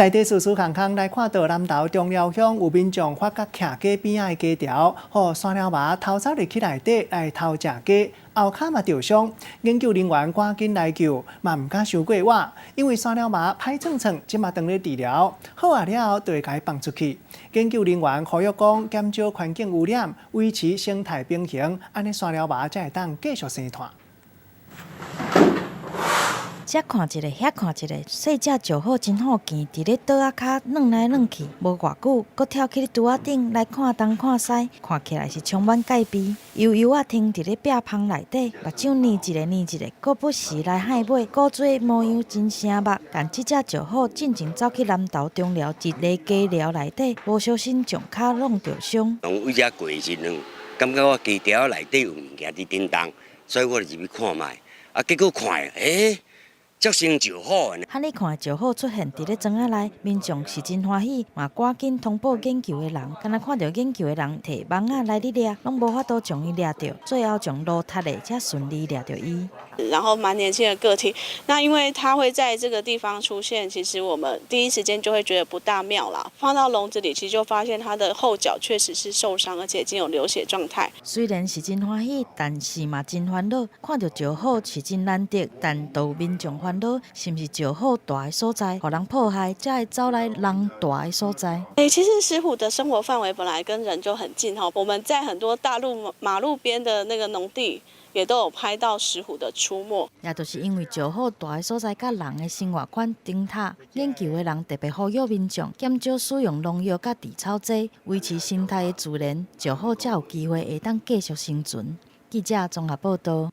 在地事实空空来看到南投中寮乡有民众发觉徛鸡边仔的鸡条，互山鸟麻偷走入去内底来偷食鸡，后脚嘛受伤。研究人员赶紧来救，嘛唔敢伤过晚，因为山鸟麻歹蹭蹭，即嘛当咧治疗，好啊了后就会甲伊放出去。研究人员呼吁讲，减少环境污染，维持生态平衡，安尼山鸟麻才会当继续生存。遮看一个，遐看一个，细只就好，真好见，伫咧桌仔骹软来软去，无偌久，搁跳起咧桌仔顶来看东看西，看起来是充满戒备。悠悠啊，停伫咧壁棚内底，目睭捏一个捏一个，搁不时来喊尾，鼓嘴模样真声目。但即只就好，进前走去南投中寮一个鸡寮内底，无小心将骹弄着伤。从位遮过时阵，感觉我鸡条内底有物件伫叮当，所以我就入去看卖。啊，结果看足生就好呢。汉你看就好出现伫咧庄仔内，民众是真欢喜，嘛赶紧通报研究的人。敢若看到研究的人摕网仔来哩掠，拢无法度将伊掠着，最后将落塌的才顺利掠着伊。然后蛮年轻的个体，那因为它会在这个地方出现，其实我们第一时间就会觉得不大妙啦。放到笼子里，其实就发现它的后脚确实是受伤，而且已经有流血状态。虽然是真欢喜，但是嘛真烦恼。看到就好是真难得，但都有民众烦恼，是毋是就好大的所在，互人迫害，才会走来人大的所在？其实石虎的生活范围本来跟人就很近哈，我们在很多大路马路边的那个农地，也都有拍到石虎的出没，也就是因为就好大的所在，甲人的生活圈顶塔，研究的人特别呼吁民众减少使用农药甲除草剂，维持生态的自然，就好才有机会会当继续生存。记者综合报道。